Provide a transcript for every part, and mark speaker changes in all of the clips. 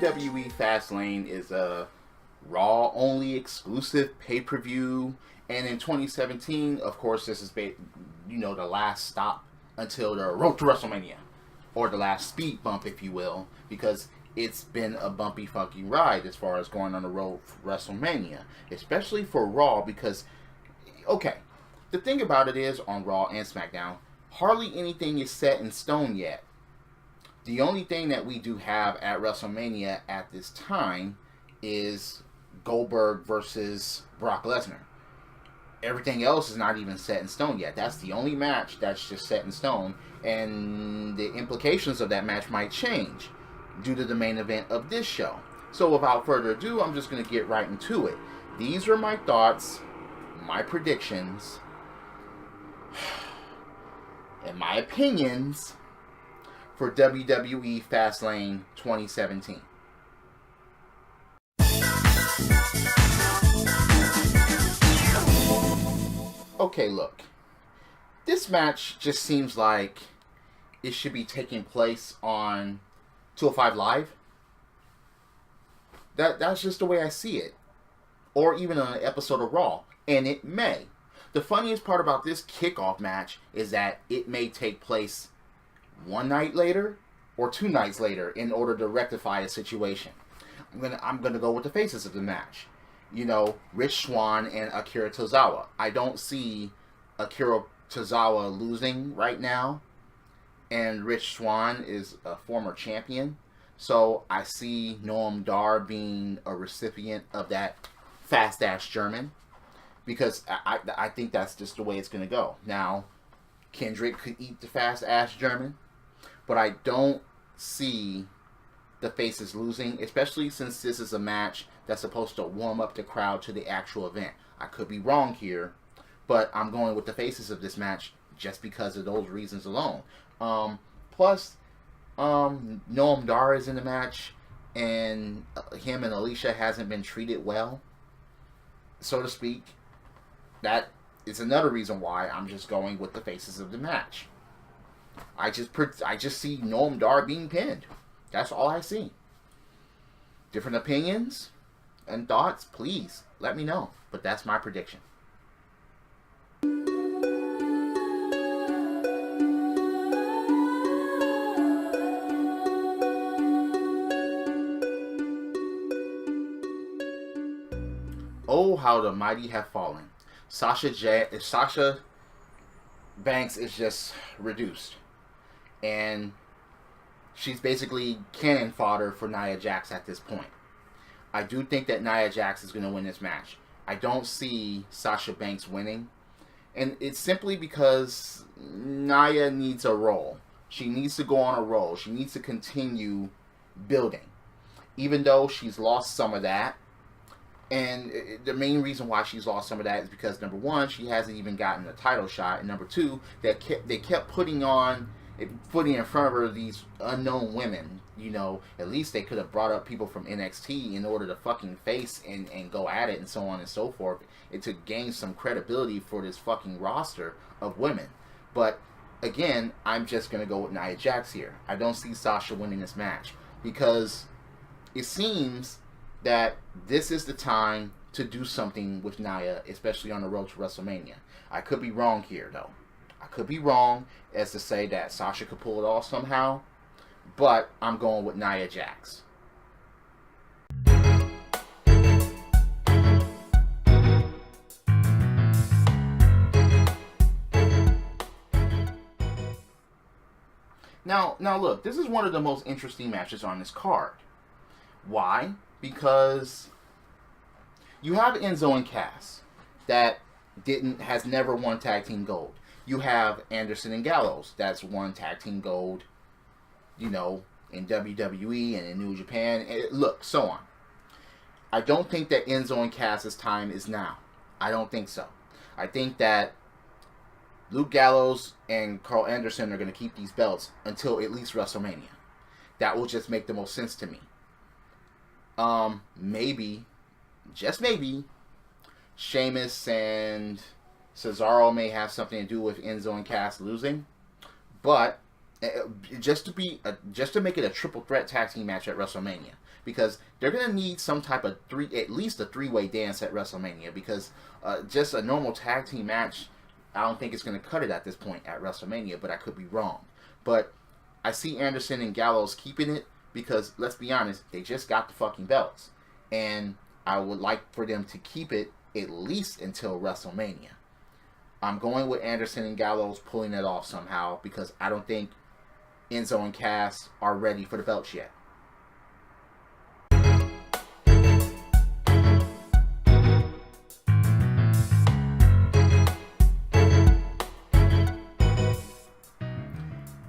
Speaker 1: WWE Fastlane is a Raw only exclusive pay-per-view, and in 2017, of course, this is the last stop until the road to WrestleMania, or the last speed bump, if you will, because it's been a bumpy fucking ride as far as going on the road for WrestleMania, especially for Raw, because, okay, the thing about it is, on Raw and SmackDown, hardly anything is set in stone yet. The only thing that we do have at WrestleMania at this time is Goldberg versus Brock Lesnar. Everything else is not even set in stone yet. That's the only match that's just set in stone, and the implications of that match might change due to the main event of this show. So without further ado, I'm just going to get right into it. These are my thoughts, my predictions, and my opinions for WWE Fastlane 2017. Okay, look. This match just seems like it should be taking place on 205 Live. That's just the way I see it. Or even on an episode of Raw. And it may. The funniest part about this kickoff match is that it may take place one night later or 2 nights later in order to rectify a situation. I'm gonna go with the faces of the match. Rich Swann and Akira Tozawa. I don't see Akira Tozawa losing right now, and Rich Swann is a former champion, so I see Noam Dar being a recipient of that fast-ass German, because I think that's just the way it's going to go. Now, Kendrick could eat the fast-ass German, but I don't see the faces losing, especially since this is a match that's supposed to warm up the crowd to the actual event. I could be wrong here, but I'm going with the faces of this match just because of those reasons alone. Plus, Noam Dar is in the match, and him and Alicia hasn't been treated well, so to speak. That is another reason why I'm just going with the faces of the match. I just see Noam Dar being pinned. That's all I see. Different opinions and thoughts, please let me know. But that's my prediction. Oh, how the mighty have fallen. Sasha Banks is just reduced. And she's basically cannon fodder for Nia Jax at this point. I do think that Nia Jax is going to win this match. I don't see Sasha Banks winning. And it's simply because Nia needs a role. She needs to go on a roll. She needs to continue building. Even though she's lost some of that. And the main reason why she's lost some of that is because, number one, she hasn't even gotten a title shot. And number two, they kept putting in front of her these unknown women. At least they could have brought up people from NXT in order to fucking face and go at it and so on and so forth. And to gain some credibility for this fucking roster of women. But, again, I'm just going to go with Nia Jax here. I don't see Sasha winning this match. Because it seems that this is the time to do something with Nia, especially on the road to WrestleMania. I could be wrong here, though. I could be wrong as to say that Sasha could pull it off somehow, but I'm going with Nia Jax. Now look, this is one of the most interesting matches on this card. Why? Because you have Enzo and Cass that has never won tag team gold. You have Anderson and Gallows that's won tag team gold, in WWE and in New Japan. Look, so on. I don't think that Enzo and Cass's time is now. I don't think so. I think that Luke Gallows and Carl Anderson are going to keep these belts until at least WrestleMania. That will just make the most sense to me. Maybe, just maybe, Sheamus and Cesaro may have something to do with Enzo and Cass losing, but just to make it a triple threat tag team match at WrestleMania, because they're gonna need some type of at least a three-way dance at WrestleMania, because just a normal tag team match, I don't think it's gonna cut it at this point at WrestleMania, but I could be wrong. But I see Anderson and Gallows keeping it because, let's be honest, they just got the fucking belts, and I would like for them to keep it at least until WrestleMania. I'm going with Anderson and Gallows pulling it off somehow, because I don't think Enzo and Cass are ready for the belts yet.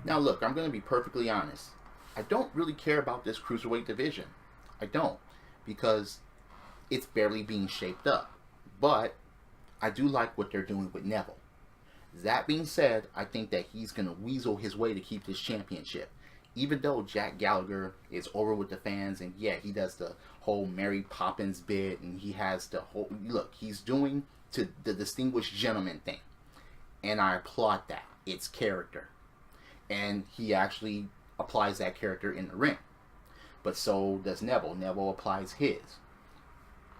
Speaker 1: Now look, I'm going to be perfectly honest. I don't really care about this cruiserweight division. I don't, because it's barely being shaped up. But I do like what they're doing with Neville. That being said, I think that he's going to weasel his way to keep this championship. Even though Jack Gallagher is over with the fans, and yeah, he does the whole Mary Poppins bit, and he has the whole, look, he's doing to the distinguished gentleman thing. And I applaud that. It's character. And he actually applies that character in the ring. But so does Neville. Neville applies his.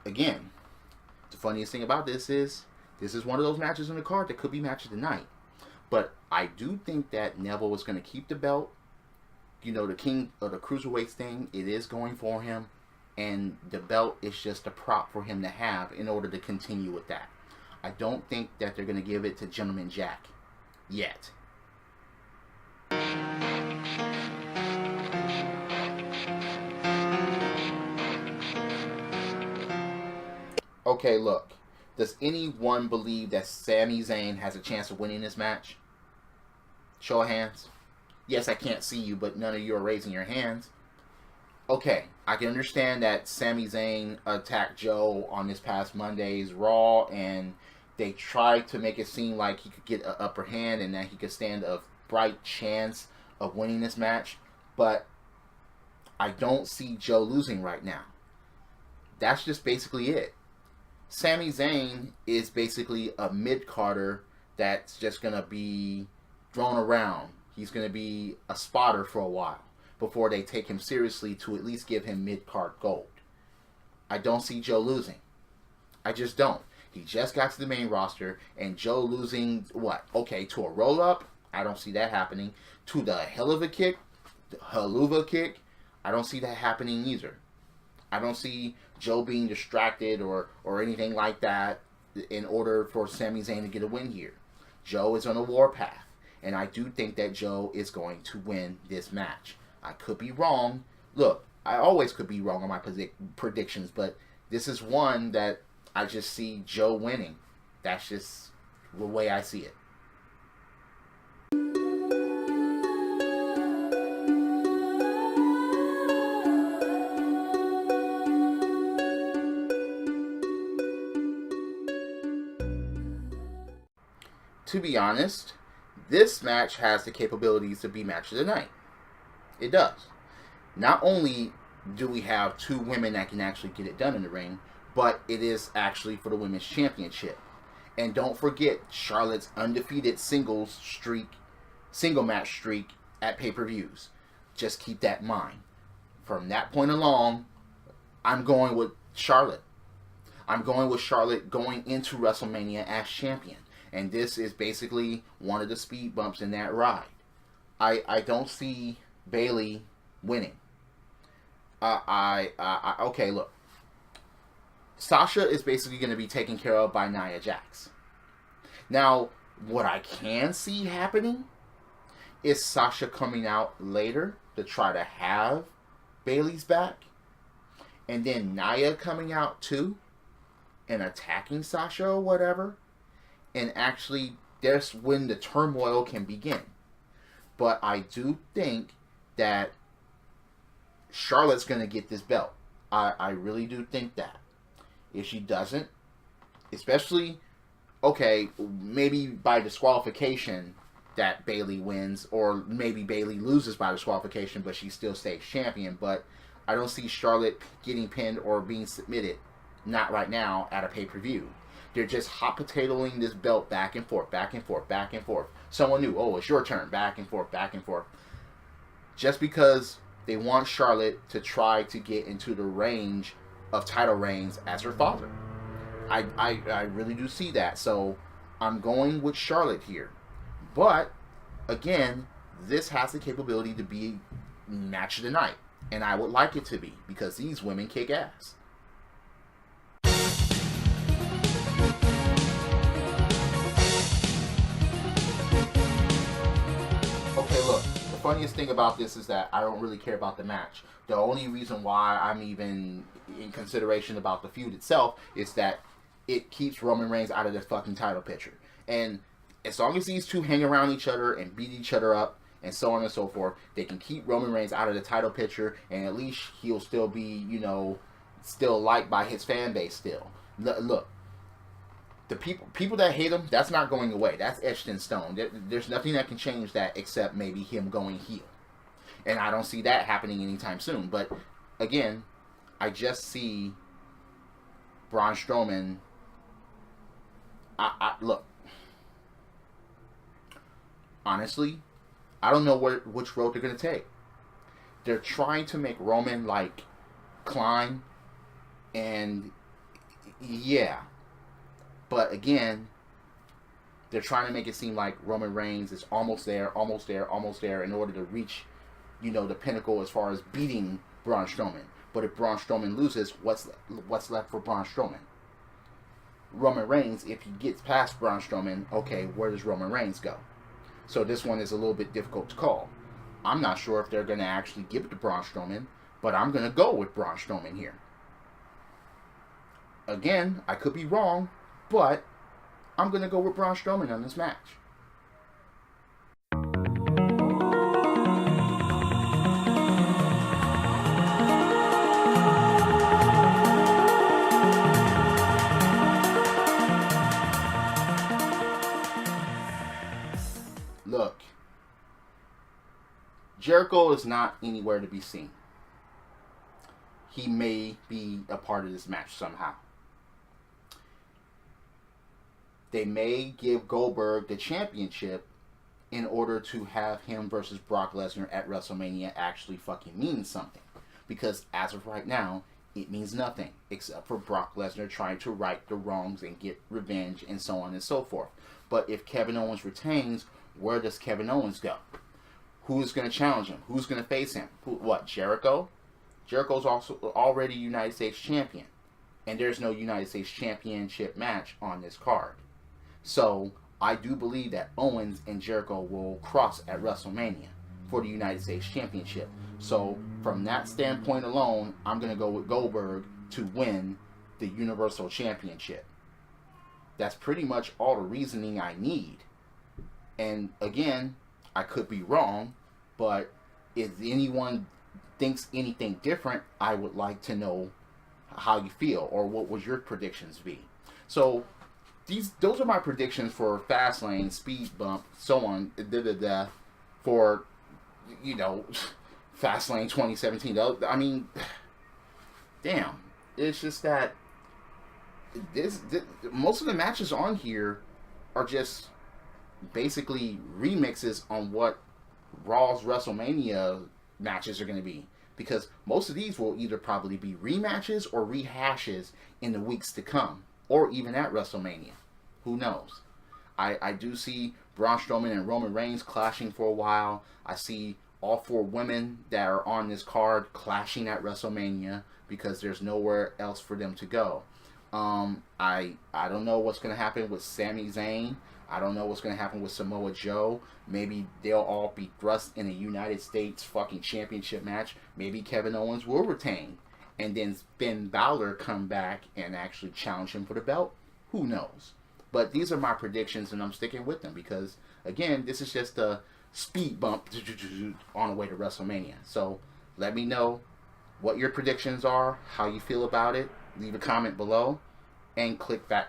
Speaker 1: Again, the funniest thing about this is one of those matches on the card that could be match of the night. But I do think that Neville is going to keep the belt. You know, the king of the cruiserweights thing, it is going for him. And the belt is just a prop for him to have in order to continue with that. I don't think that they're going to give it to Gentleman Jack yet. Okay, look. Does anyone believe that Sami Zayn has a chance of winning this match? Show of hands. Yes, I can't see you, but none of you are raising your hands. Okay, I can understand that Sami Zayn attacked Joe on this past Monday's Raw, and they tried to make it seem like he could get an upper hand and that he could stand a bright chance of winning this match. But I don't see Joe losing right now. That's just basically it. Sami Zayn is basically a mid-carder that's just going to be thrown around. He's going to be a spotter for a while before they take him seriously to at least give him mid-card gold. I don't see Joe losing. I just don't. He just got to the main roster, and Joe losing, what? Okay, to a roll-up? I don't see that happening. To the hell of a kick? The haluva kick? I don't see that happening either. I don't see Joe being distracted or anything like that in order for Sami Zayn to get a win here. Joe is on a warpath, and I do think that Joe is going to win this match. I could be wrong. Look, I always could be wrong on my predictions, but this is one that I just see Joe winning. That's just the way I see it. To be honest, this match has the capabilities to be match of the night. It does. Not only do we have two women that can actually get it done in the ring, but it is actually for the women's championship. And don't forget Charlotte's undefeated single match streak at pay-per-views. Just keep that in mind. From that point along, I'm going with Charlotte. I'm going with Charlotte going into WrestleMania as champion. And this is basically one of the speed bumps in that ride. I don't see Bayley winning. Okay, look. Sasha is basically going to be taken care of by Nia Jax. Now, what I can see happening is Sasha coming out later to try to have Bayley's back. And then Nia coming out too and attacking Sasha or whatever. And actually, that's when the turmoil can begin. But I do think that Charlotte's going to get this belt. I really do think that. If she doesn't, especially, okay, maybe by disqualification that Bayley wins, or maybe Bayley loses by disqualification, but she still stays champion. But I don't see Charlotte getting pinned or being submitted, not right now, at a pay-per-view. They're just hot potatoing this belt back and forth, back and forth, back and forth. Someone new, oh, it's your turn, back and forth, back and forth. Just because they want Charlotte to try to get into the range of title reigns as her father. I really do see that. So I'm going with Charlotte here. But again, this has the capability to be match of the night. And I would like it to be, because these women kick ass. Okay, look, the funniest thing about this is that I don't really care about the match. The only reason why I'm even in consideration about the feud itself is that it keeps Roman Reigns out of the fucking title picture. And as long as these two hang around each other and beat each other up and so on and so forth, they can keep Roman Reigns out of the title picture, and at least he'll still be, you know, still liked by his fan base still. Look, the people that hate him, that's not going away. That's etched in stone. There's nothing that can change that except maybe him going heel. And I don't see that happening anytime soon. But again, I just see Braun Strowman. Look, honestly, I don't know which road they're going to take. They're trying to make Roman like Klein, and yeah. But again, they're trying to make it seem like Roman Reigns is almost there in order to reach, you know, the pinnacle as far as beating Braun Strowman. But if Braun Strowman loses, what's left for Braun Strowman? Roman Reigns, if he gets past Braun Strowman, okay, where does Roman Reigns go? So this one is a little bit difficult to call. I'm not sure if they're going to actually give it to Braun Strowman, but I'm going to go with Braun Strowman here. Again, I could be wrong, but I'm going to go with Braun Strowman on this match. Look, Jericho is not anywhere to be seen. He may be a part of this match somehow. They may give Goldberg the championship in order to have him versus Brock Lesnar at WrestleMania actually fucking mean something. Because as of right now, it means nothing except for Brock Lesnar trying to right the wrongs and get revenge and so on and so forth. But if Kevin Owens retains, where does Kevin Owens go? Who's going to challenge him? Who's going to face him? What, Jericho? Jericho's also already United States champion. And there's no United States championship match on this card. So, I do believe that Owens and Jericho will cross at WrestleMania for the United States championship. So, from that standpoint alone, I'm going to go with Goldberg to win the Universal Championship. That's pretty much all the reasoning I need. And again, I could be wrong, but if anyone thinks anything different, I would like to know how you feel, or what would your predictions be. So those are my predictions for Fastlane, Speed Bump, so on, for, you know, Fastlane 2017. I mean, damn, it's just that this most of the matches on here are just basically remixes on what Raw's WrestleMania matches are going to be, because most of these will either probably be rematches or rehashes in the weeks to come, or even at WrestleMania. Who knows? I do see Braun Strowman and Roman Reigns clashing for a while. I see all four women that are on this card clashing at WrestleMania because there's nowhere else for them to go. I don't know what's going to happen with Sami Zayn. I don't know what's going to happen with Samoa Joe. Maybe they'll all be thrust in a United States fucking championship match. Maybe Kevin Owens will retain. And then Finn Balor come back and actually challenge him for the belt. Who knows? But these are my predictions, and I'm sticking with them because, again, this is just a speed bump on the way to WrestleMania. So let me know what your predictions are, how you feel about it. Leave a comment below, and click that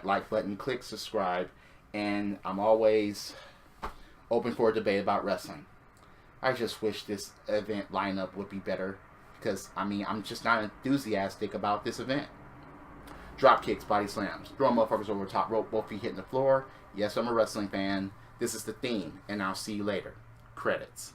Speaker 1: like button, click subscribe, and I'm always open for a debate about wrestling. I just wish this event lineup would be better because, I mean, I'm just not enthusiastic about this event. Drop kicks, body slams, throwing motherfuckers over the top rope, both feet hitting the floor. Yes, I'm a wrestling fan. This is the theme, and I'll see you later. Credits.